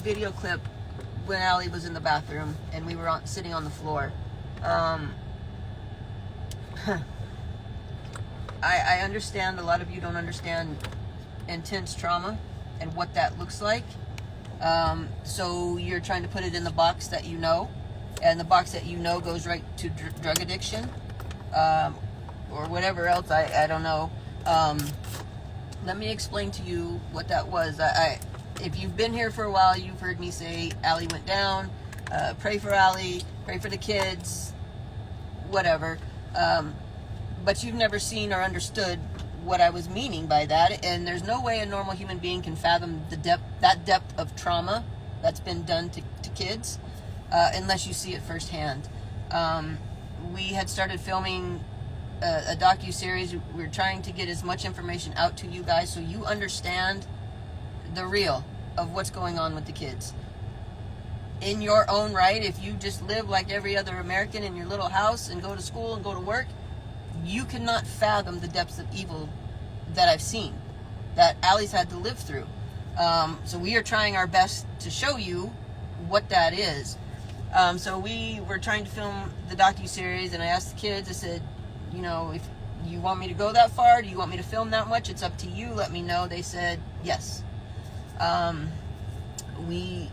video clip when Allie was in the bathroom and we were sitting on the floor. I understand a lot of you don't understand intense trauma and what that looks like. So you're trying to put it in the box that you know, and the box that you know goes right to drug addiction, or whatever else. I don't know. Let me explain to you what that was. If you've been here for a while, you've heard me say Allie went down. Pray for Allie. Pray for the kids. Whatever. But you've never seen or understood what I was meaning by that, and there's no way a normal human being can fathom that depth of trauma that's been done to kids, unless you see it firsthand. We had started filming a docu-series. We were trying to get as much information out to you guys so you understand the real of what's going on with the kids. In your own right, if you just live like every other American in your little house and go to school and go to work, you cannot fathom the depths of evil that I've seen, that Allie's had to live through. So we are trying our best to show you what that is. So we were trying to film the docu-series, and I asked the kids, I said, you know, if you want me to go that far, do you want me to film that much? It's up to you, let me know. They said yes. We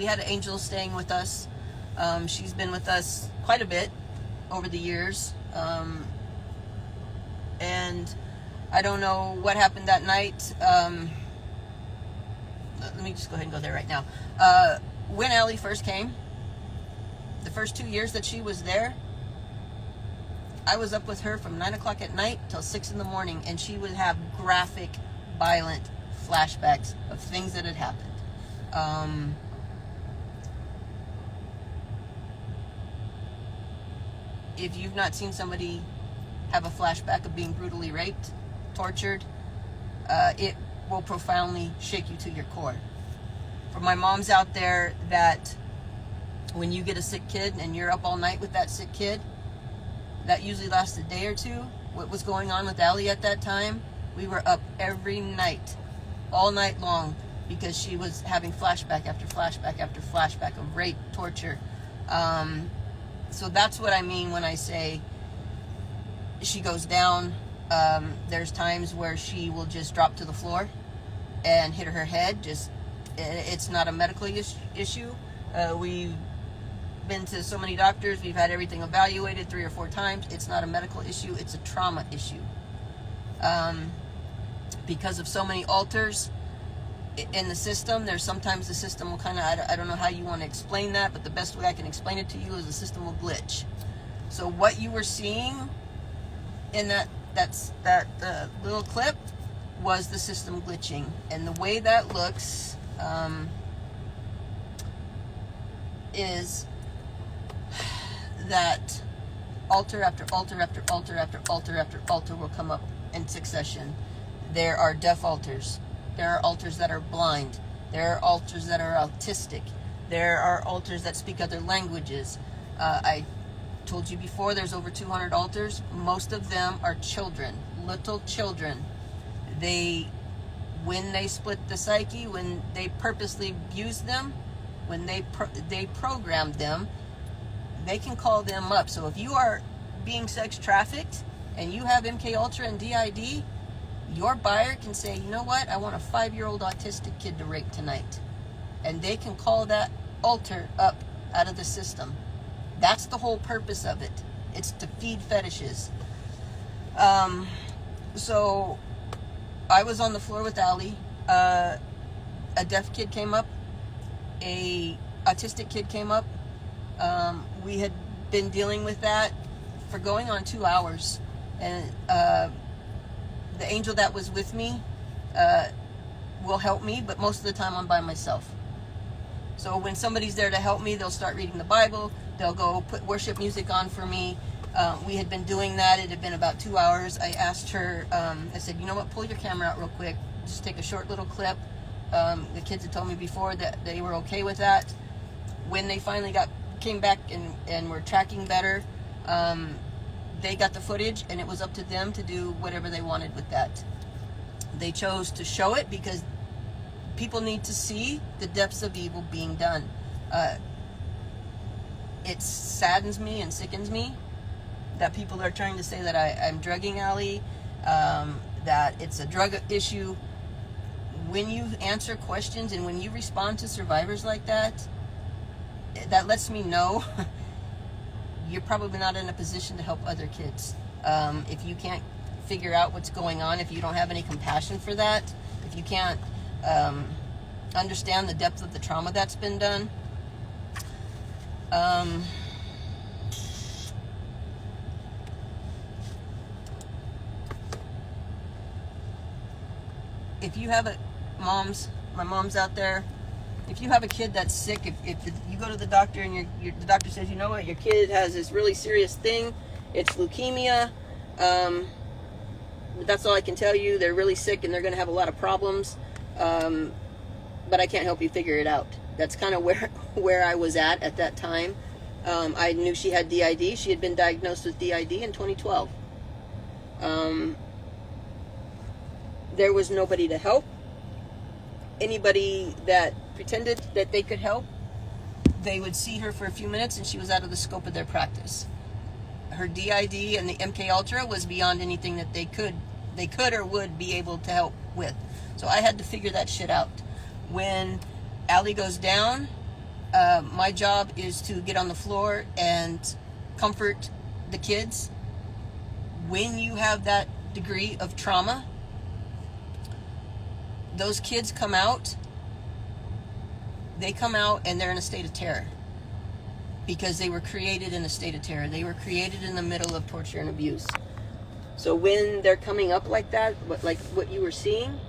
had an angel staying with us. She's been with us quite a bit over the years. And I don't know what happened that night. Let me just go ahead and go there right now. When Allie first came, the first 2 years that she was there, I was up with her from 9 o'clock at night till 6 in the morning, and she would have graphic, violent flashbacks of things that had happened. If you've not seen somebody have a flashback of being brutally raped, tortured, it will profoundly shake you to your core. For my moms out there, that when you get a sick kid and you're up all night with that sick kid, that usually lasts a day or two. What was going on with Allie at that time, we were up every night, all night long, because she was having flashback after flashback after flashback of rape, torture. So that's what I mean when I say she goes down. There's times where she will just drop to the floor and hit her head. It's not a medical issue. We've been to so many doctors. We've had everything evaluated 3 or 4 times. It's not a medical issue. It's a trauma issue. Because of so many alters in the system, there's sometimes the system will kind of, I don't know how you want to explain that, but the best way I can explain it to you is the system will glitch. So what you were seeing in that little clip was the system glitching. And the way that looks is that altar after altar after altar after altar after altar will come up in succession. There are deaf altars. There are altars that are blind. There are altars that are autistic. There are altars that speak other languages. I told you before, there's over 200 altars. Most of them are children, little children. When they split the psyche, when they purposely abuse them, when they program them, they can call them up. So if you are being sex trafficked and you have MK Ultra and DID, your buyer can say, you know what, I want a 5-year-old autistic kid to rape tonight. And they can call that altar up out of the system. That's the whole purpose of it. It's to feed fetishes. So I was on the floor with Allie. A deaf kid came up. A autistic kid came up. We had been dealing with that for going on 2 hours. And the angel that was with me will help me, but most of the time I'm by myself. So when somebody's there to help me, they'll start reading the Bible. They'll go put worship music on for me. We had been doing that. It had been about 2 hours. I asked her, I said, you know what, pull your camera out real quick. Just take a short little clip. The kids had told me before that they were okay with that. When they finally came back and were tracking better, they got the footage, and it was up to them to do whatever they wanted with that. They chose to show it because people need to see the depths of evil being done. It saddens me and sickens me that people are trying to say that I'm drugging Allie, that it's a drug issue. When you answer questions and when you respond to survivors like that, that lets me know you're probably not in a position to help other kids. If you can't figure out what's going on, if you don't have any compassion for that, if you can't understand the depth of the trauma that's been done, if you have my mom's out there, if you have a kid that's sick, if you go to the doctor and the doctor says, you know what, your kid has this really serious thing, it's leukemia, that's all I can tell you, they're really sick and they're going to have a lot of problems, but I can't help you figure it out. That's kind of where I was at that time. I knew she had DID. She had been diagnosed with DID in 2012. There was nobody to help. Anybody that pretended that they could help, they would see her for a few minutes and she was out of the scope of their practice. Her DID and the MK Ultra was beyond anything that they could or would be able to help with. So I had to figure that shit out. When Allie goes down, my job is to get on the floor and comfort the kids. When you have that degree of trauma, those kids come out, and they're in a state of terror because they were created in a state of terror. They were created in the middle of torture and abuse. So when they're coming up like that, like what you were seeing,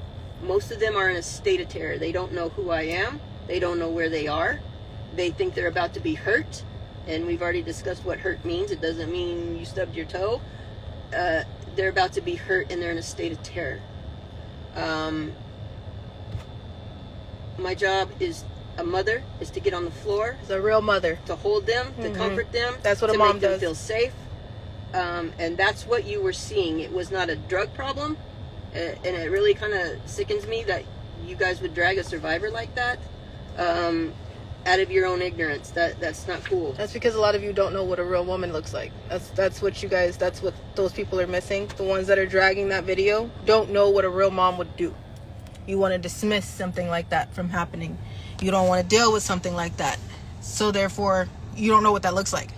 most of them are in a state of terror. They don't know who I am. They don't know where they are. They think they're about to be hurt. And we've already discussed what hurt means. It doesn't mean you stubbed your toe. They're about to be hurt and they're in a state of terror. My job is a mother is to get on the floor. It's a real mother. To hold them, to comfort them. That's what a mom does. To make them feel safe. And that's what you were seeing. It was not a drug problem. And it really kind of sickens me that you guys would drag a survivor like that out of your own ignorance. That's not cool. That's because a lot of you don't know what a real woman looks like. That's what those people are missing. The ones that are dragging that video don't know what a real mom would do. You want to dismiss something like that from happening. You don't want to deal with something like that. So therefore, you don't know what that looks like.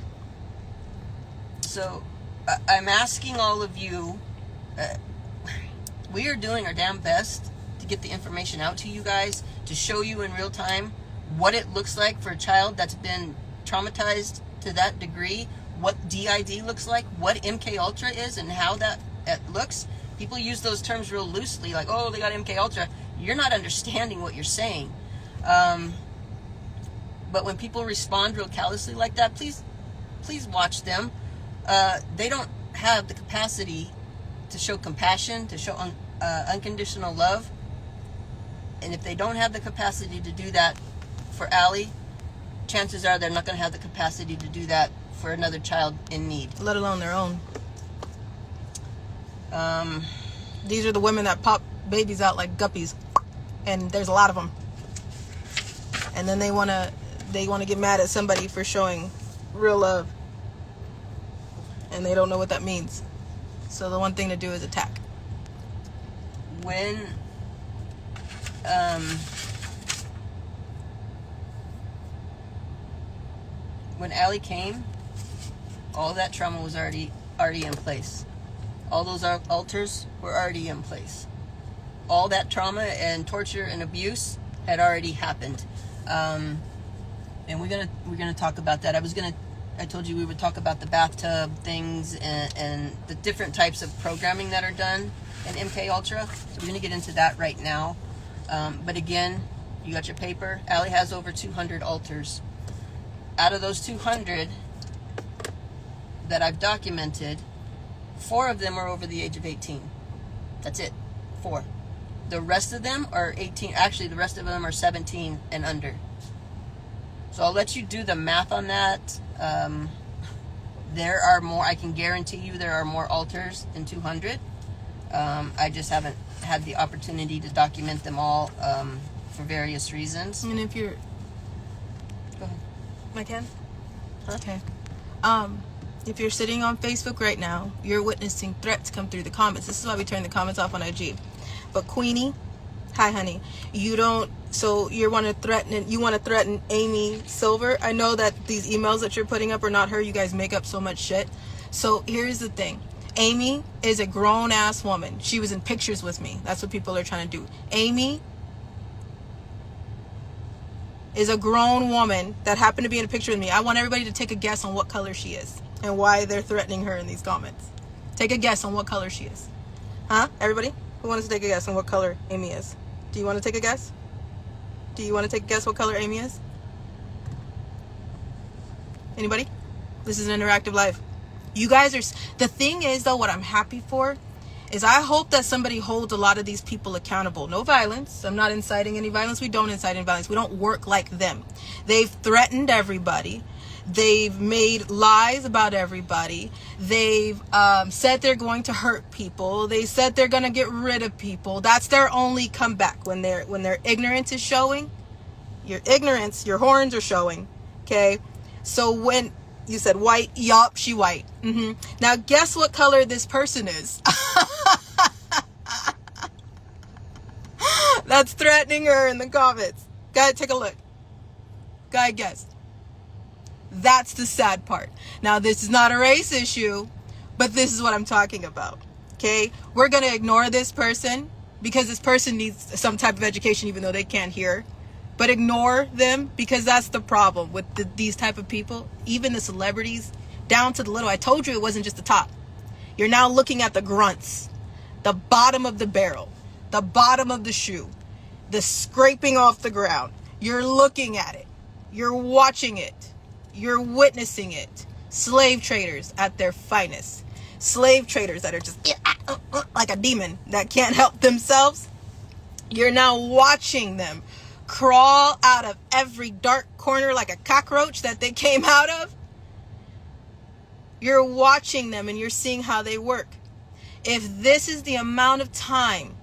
So I'm asking all of you, we are doing our damn best to get the information out to you guys, to show you in real time what it looks like for a child that's been traumatized to that degree, what DID looks like, what MK Ultra is, and how that looks. People use those terms real loosely, like, oh, they got MK Ultra. You're not understanding what you're saying. But when people respond real callously like that, please watch them. They don't have the capacity to show compassion, to show unconditional love. And if they don't have the capacity to do that for Allie, chances are they're not going to have the capacity to do that for another child in need. Let alone their own. These are the women that pop babies out like guppies, and there's a lot of them. And then they wanna get mad at somebody for showing real love, and they don't know what that means. So the one thing to do is attack. When Allie came, all that trauma was already in place. All those altars were already in place. All that trauma and torture and abuse had already happened. And we're gonna talk about that. I told you we would talk about the bathtub things and the different types of programming that are done in MK Ultra. So we're gonna get into that right now. But again, you got your paper. Allie has over 200 altars. Out of those 200 that I've documented, 4 of them are over the age of 18. That's it. 4. The rest of them are 18. Actually, the rest of them are 17 and under. So I'll let you do the math on that. There are more. I can guarantee you there are more altars than 200. I just haven't had the opportunity to document them all for various reasons. And if you're... Go ahead. I can? Huh? Okay. If you're sitting on Facebook right now, you're witnessing threats come through the comments. This is why we turn the comments off on IG. But Queenie, hi honey, you want to threaten Amy Silver. I know that these emails that you're putting up are not her. You guys make up so much shit. So here's the thing. Amy is a grown ass woman. She was in pictures with me. That's what people are trying to do. Amy is a grown woman that happened to be in a picture with me. I want everybody to take a guess on what color she is and why they're threatening her in these comments. Take a guess on what color she is. Huh? Everybody? Who wants to take a guess on what color Amy is? Do you want to take a guess? Do you want to take a guess what color Amy is? Anybody? This is an interactive live. You guys are... The thing is, though, what I'm happy for is I hope that somebody holds a lot of these people accountable. No violence. I'm not inciting any violence. We don't incite any violence. We don't work like them. They've threatened everybody. They've made lies about everybody. They've said they're going to hurt people. They said they're going to get rid of people. That's their only comeback when their ignorance is showing. Your ignorance, your horns are showing. Okay? So when you said white, yup, she white. Now guess what color this person is? That's threatening her in the comments. Guy, take a look. Guy, guess. That's the sad part. Now, this is not a race issue, but this is what I'm talking about. Okay? We're going to ignore this person because this person needs some type of education even though they can't hear. But ignore them because that's the problem with these type of people. Even the celebrities, down to the little. I told you it wasn't just the top. You're now looking at the grunts, the bottom of the barrel, the bottom of the shoe, the scraping off the ground. You're looking at it. You're watching it. You're witnessing it. Slave traders at their finest. Slave traders that are just like a demon that can't help themselves. You're now watching them crawl out of every dark corner like a cockroach that they came out of. You're watching them and you're seeing how they work. If this is the amount of time,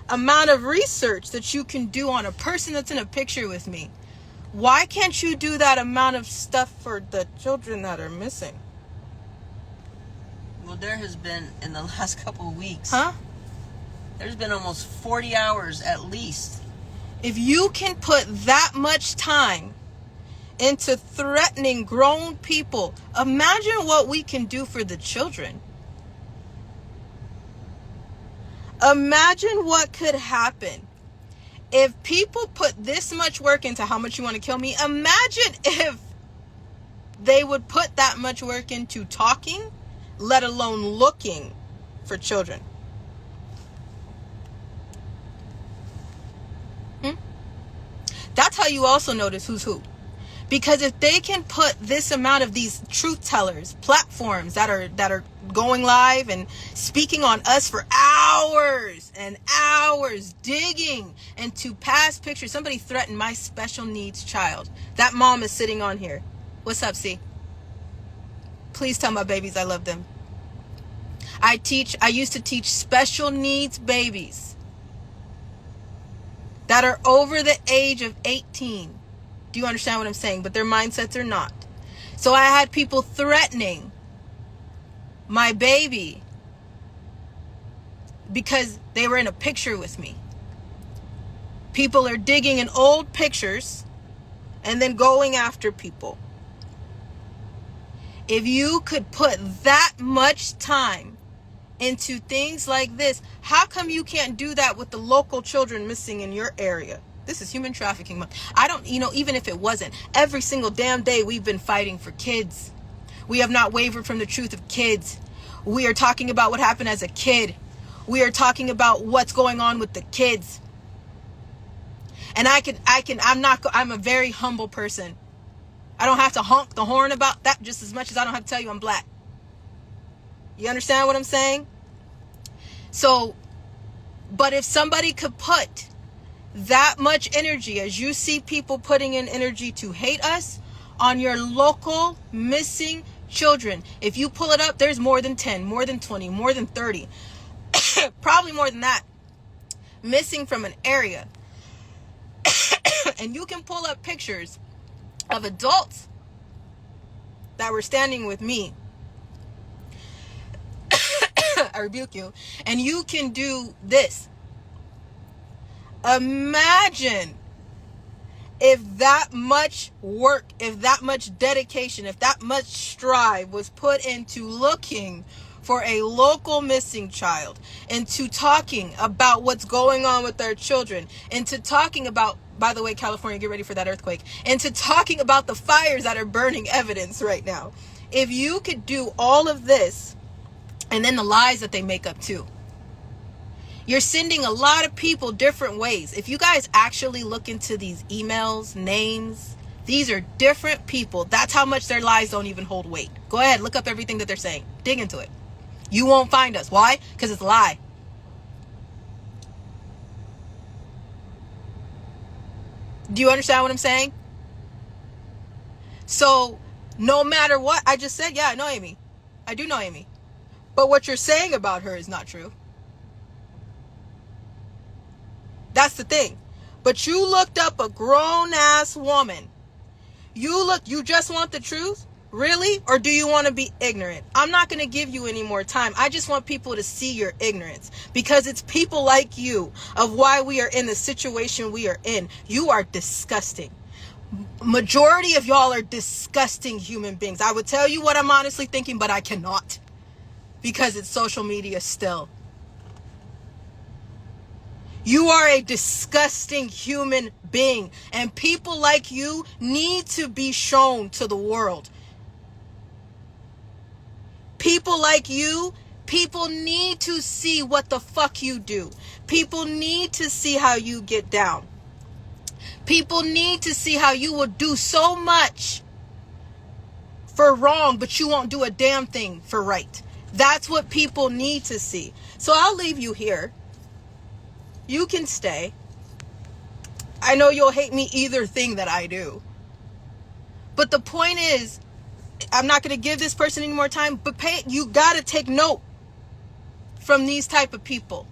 amount of research that you can do on a person that's in a picture with me, why can't you do that amount of stuff for the children that are missing? Well, there has been, in the last couple of weeks, Huh? There's been almost 40 hours at least. If you can put that much time into threatening grown people, imagine what we can do for the children. Imagine what could happen. If people put this much work into how much you want to kill me, imagine if they would put that much work into talking, let alone looking for children. That's how you also notice who's who. Because if they can put this amount of these truth tellers, platforms that are going live and speaking on us for hours and hours, digging into past pictures. Somebody threatened my special needs child. That mom is sitting on here. What's up, C? Please tell my babies I love them. I used to teach special needs babies that are over the age of 18. Do you understand what I'm saying? But their mindsets are not. So I had people threatening my baby because they were in a picture with me. People are digging in old pictures and then going after people. If you could put that much time into things like this, how come you can't do that with the local children missing in your area? This is Human Trafficking Month. I don't, even if it wasn't, every single damn day we've been fighting for kids. We have not wavered from the truth of kids. We are talking about what happened as a kid. We are talking about what's going on with the kids. And I'm a very humble person. I don't have to honk the horn about that just as much as I don't have to tell you I'm black. You understand what I'm saying? So, but if somebody could put that much energy, as you see people putting in energy to hate us, on your local missing children. If you pull it up, there's more than 10, more than 20, more than 30, probably more than that. missing from an area. And you can pull up pictures of adults that were standing with me. I rebuke you. And you can do this. Imagine if that much work, if that much dedication, if that much strive was put into looking for a local missing child, into talking about what's going on with our children, into talking about, by the way, California, get ready for that earthquake, into talking about the fires that are burning evidence right now. If you could do all of this, and then the lies that they make up too. You're sending a lot of people different ways. If you guys actually look into these emails, names, these are different people. That's how much their lies don't even hold weight. Go ahead, look up everything that they're saying. Dig into it. You won't find us. Why? Because it's a lie. Do you understand what I'm saying? So, no matter what, I just said, yeah, I know Amy. I do know Amy. But what you're saying about her is not true. That's the thing. But you looked up a grown-ass woman. You just want the truth? Really? Or do you want to be ignorant? I'm not going to give you any more time. I just want people to see your ignorance. Because it's people like you of why we are in the situation we are in. You are disgusting. Majority of y'all are disgusting human beings. I would tell you what I'm honestly thinking, but I cannot. Because it's social media still. You are a disgusting human being. And people like you need to be shown to the world. People like you, people need to see what the fuck you do. People need to see how you get down. People need to see how you will do so much for wrong, but you won't do a damn thing for right. That's what people need to see. So I'll leave you here. You can stay. I know you'll hate me either thing that I do. But the point is, I'm not going to give this person any more time, but you got to take note from these type of people.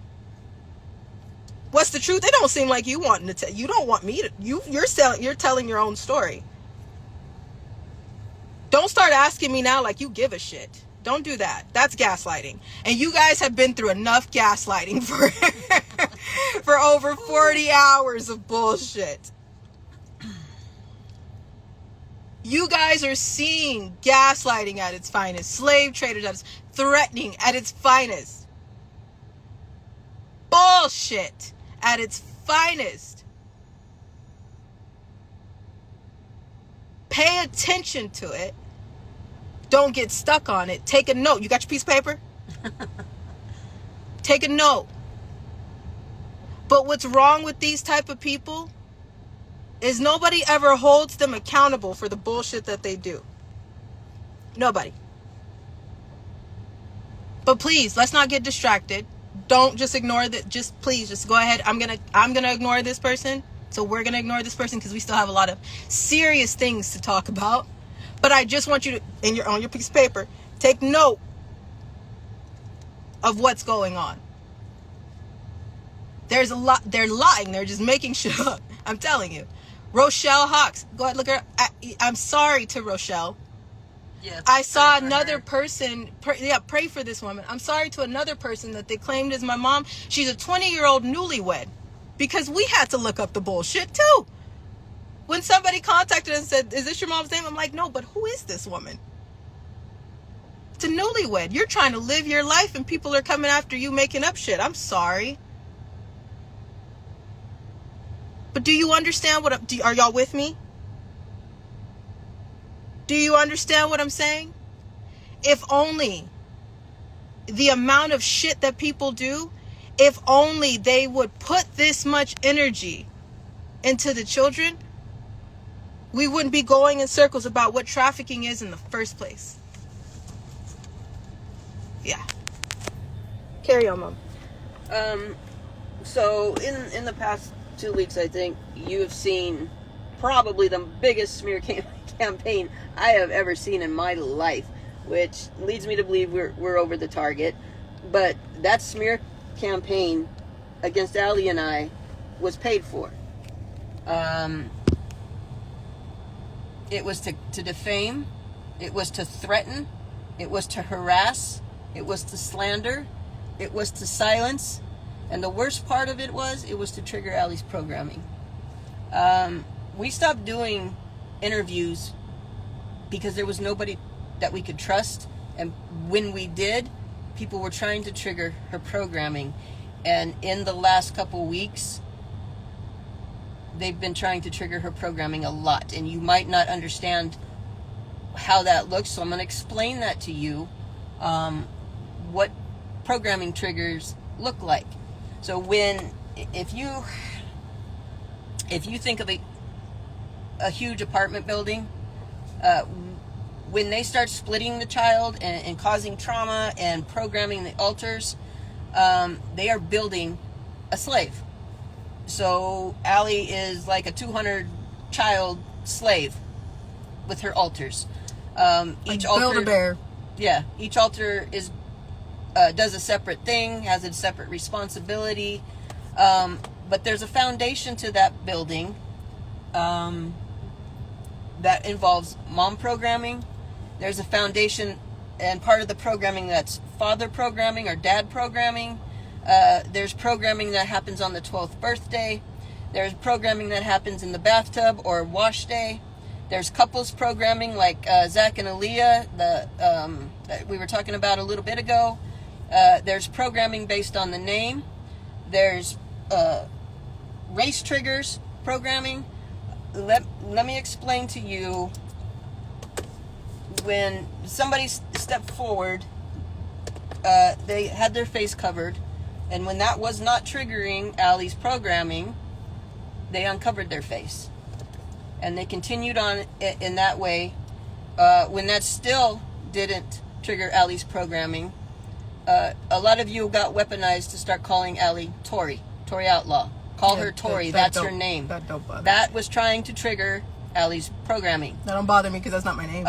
What's the truth? It don't seem like you wanting to tell. You don't want me to. You're telling your own story. Don't start asking me now like you give a shit. Don't do that. That's gaslighting. And you guys have been through enough gaslighting for over 40 hours of bullshit. You guys are seeing gaslighting at its finest. Slave traders at its threatening at its finest. Bullshit at its finest. Pay attention to it. Don't get stuck on it. Take a note. You got your piece of paper? Take a note. But what's wrong with these type of people is nobody ever holds them accountable for the bullshit that they do. Nobody. But please, let's not get distracted. Don't just ignore that. Please just go ahead. I'm gonna ignore this person. So we're gonna ignore this person because we still have a lot of serious things to talk about. But I just want you to, on your piece of paper, take note of what's going on. There's a lot. They're lying. They're just making shit up. I'm telling you. Rochelle Hawks. Go ahead, look her. I'm sorry to Rochelle. Yeah, I saw another person. Pray for this woman. I'm sorry to another person that they claimed as my mom. She's a 20-year-old newlywed. Because we had to look up the bullshit too. When somebody contacted us and said, "Is this your mom's name?" I'm like, "No, but who is this woman?" It's a newlywed. You're trying to live your life and people are coming after you making up shit. I'm sorry. But do you understand are y'all with me? Do you understand what I'm saying? If only the amount of shit that people do, if only they would put this much energy into the children, we wouldn't be going in circles about what trafficking is in the first place. Yeah. Carry on, Mom. So in the past 2 weeks, I think you have seen probably the biggest smear campaign I have ever seen in my life, which leads me to believe we're over the target. But that smear campaign against Allie and I was paid for. It was to defame, it was to threaten, it was to harass, it was to slander, it was to silence, and the worst part of it was to trigger Allie's programming. We stopped doing interviews because there was nobody that we could trust, and when we did, people were trying to trigger her programming. And in the last couple weeks, they've been trying to trigger her programming a lot, and you might not understand how that looks, so I'm going to explain that to you, what programming triggers look like. So if you think of a huge apartment building, when they start splitting the child and causing trauma and programming the alters, they are building a slave. So Allie is like a 200 child slave with her alters. Each altar, Build-A-Bear. Yeah, each altar does a separate thing, has a separate responsibility, but there's a foundation to that building that involves mom programming. There's a foundation and part of the programming that's father programming or dad programming. There's programming that happens on the 12th birthday. There's programming that happens in the bathtub or wash day. There's couples programming like Zach and Aaliyah that we were talking about a little bit ago. There's programming based on the name. There's race triggers programming. Let me explain to you. When somebody stepped forward, they had their face covered, and when that was not triggering Allie's programming, they uncovered their face, and they continued on in that way. When that still didn't trigger Allie's programming, a lot of you got weaponized to start calling Allie Tori Outlaw. Call her Tori. That's her name. That don't bother me. That was trying to trigger Allie's programming. That don't bother me because that's not my name.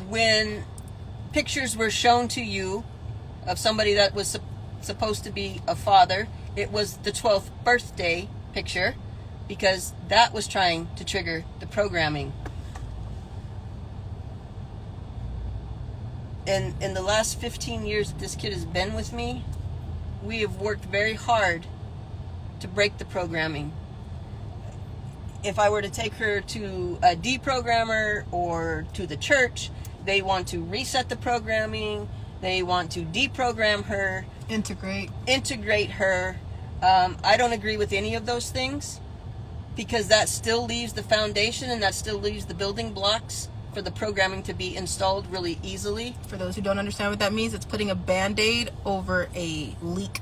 When pictures were shown to you of somebody that was supposed to be a father, it was the 12th birthday picture because that was trying to trigger the programming. In the last 15 years that this kid has been with me, we have worked very hard to break the programming. If I were to take her to a deprogrammer or to the church, they want to reset the programming. They want to deprogram her. Integrate her. I don't agree with any of those things because that still leaves the foundation and that still leaves the building blocks for the programming to be installed really easily. For those who don't understand what that means, it's putting a Band-Aid over a leak.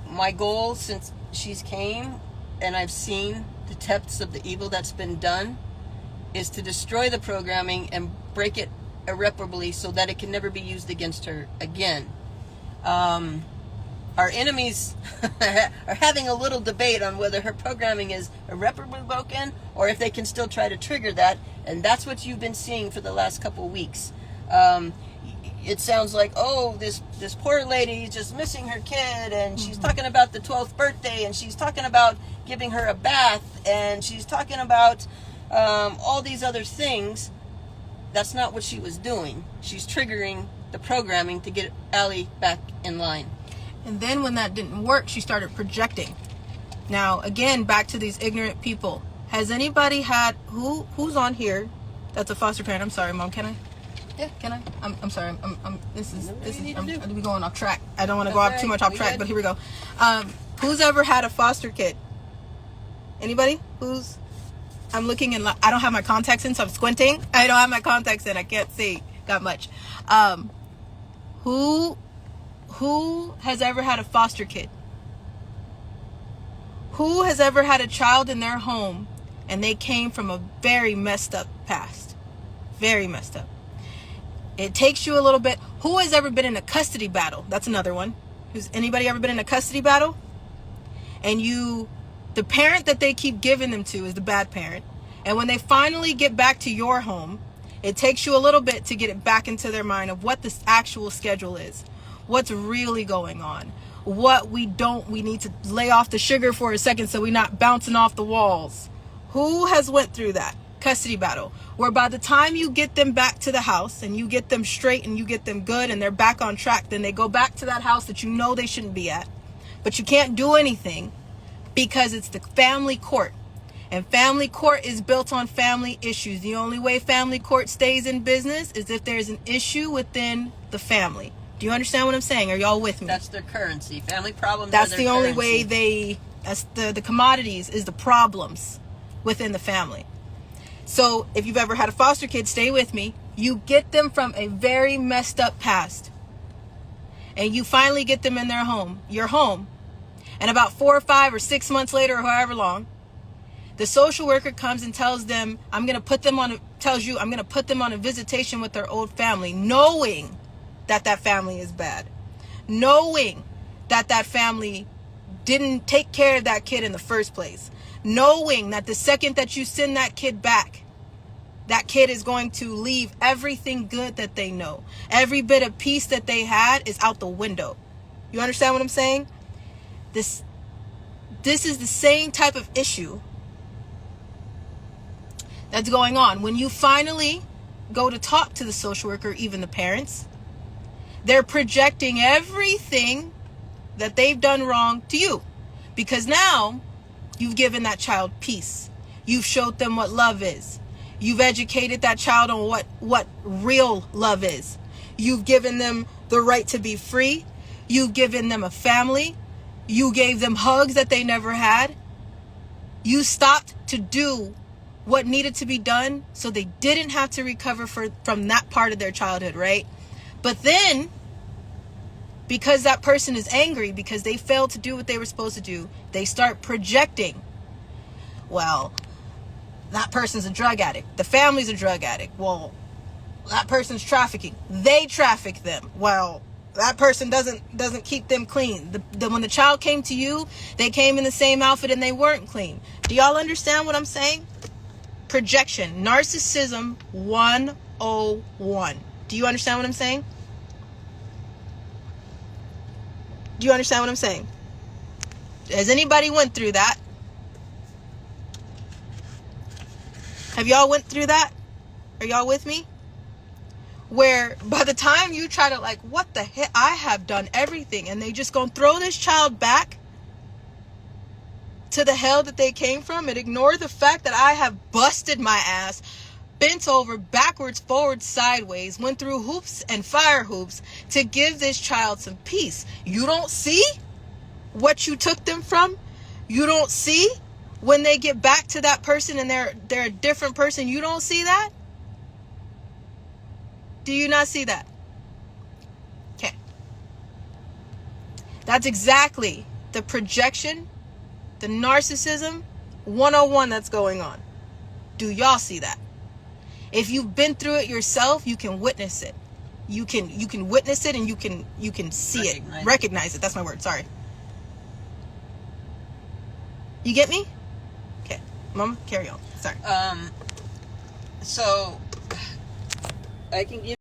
My goal since she's came and I've seen the depths of the evil that's been done is to destroy the programming and break it irreparably so that it can never be used against her again. Our enemies are having a little debate on whether her programming is irreparably broken or if they can still try to trigger that, and that's what you've been seeing for the last couple weeks. It sounds like, oh, this poor lady is just missing her kid, and she's talking about the 12th birthday, and she's talking about giving her a bath, and she's talking about all these other things. That's not what she was doing. She's triggering the programming to get Allie back in line. And then when that didn't work, she started projecting. Now, again, back to these ignorant people. Has anybody had, who's on here that's a foster parent? I'm sorry, Mom, can I? Yeah, can I? I'm sorry. We going off track. I don't want to go off too much off track, but here we go. Who's ever had a foster kid? Anybody? I'm looking and I don't have my contacts in, so I'm squinting. I don't have my contacts in. I can't see. Got much. Who has ever had a foster kid? Who has ever had a child in their home and they came from a very messed up past? Very messed up. It takes you a little bit. Who has ever been in a custody battle? That's another one. Has anybody ever been in a custody battle? And the parent that they keep giving them to is the bad parent. And when they finally get back to your home, it takes you a little bit to get it back into their mind of what this actual schedule is. what's really going on, what we need to lay off the sugar for a second so we're not bouncing off the walls. Who has went through that custody battle where by the time you get them back to the house and you get them straight and you get them good and they're back on track, then they go back to that house that you know they shouldn't be at, but you can't do anything because it's the family court. And family court is built on family issues. The only way family court stays in business is if there's an issue within the family. Do you understand what I'm saying? Are y'all with me? That's their currency. Family problems. That's are the their only currency. way that's the commodities is the problems within the family. So if you've ever had a foster kid, stay with me. You get them from a very messed up past. And you finally get them in their home, your home. And about 4 or 5 or 6 months later or however long, the social worker comes and tells them, I'm going to put them on a visitation with their old family, knowing that that family is bad, knowing that that family didn't take care of that kid in the first place, knowing that the second that you send that kid back, that kid is going to leave everything good that they know. Every bit of peace that they had is out the window. You understand what I'm saying? This is the same type of issue that's going on. When you finally go to talk to the social worker, even the parents, they're projecting everything that they've done wrong to you. Because now you've given that child peace. You've showed them what love is. You've educated that child on what real love is. You've given them the right to be free. You've given them a family. You gave them hugs that they never had. You stopped to do what needed to be done so they didn't have to recover from that part of their childhood, right? But then, because that person is angry because they failed to do what they were supposed to do, they start projecting, well, that person's a drug addict. The family's a drug addict. Well, that person's trafficking. They traffic them. Well, that person doesn't keep them clean. When the child came to you, they came in the same outfit and they weren't clean. Do y'all understand what I'm saying? Projection. Narcissism 101. Do you understand what I'm saying? Do you understand what I'm saying? Has anybody went through that? Have y'all went through that? Are y'all with me? Where by the time you try to what the heck, I have done everything, and they just gonna throw this child back to the hell that they came from and ignore the fact that I have busted my ass, bent over, backwards, forwards, sideways, went through hoops and fire hoops to give this child some peace. You don't see what you took them from? You don't see when they get back to that person and they're a different person? You don't see that? Do you not see that? Okay. That's exactly the projection, the narcissism 101 that's going on. Do y'all see that? If you've been through it yourself, you can witness it. You can witness it and you can see recognize it. That's my word. Sorry. You get me? Okay. Mom, carry on. Sorry. So I can give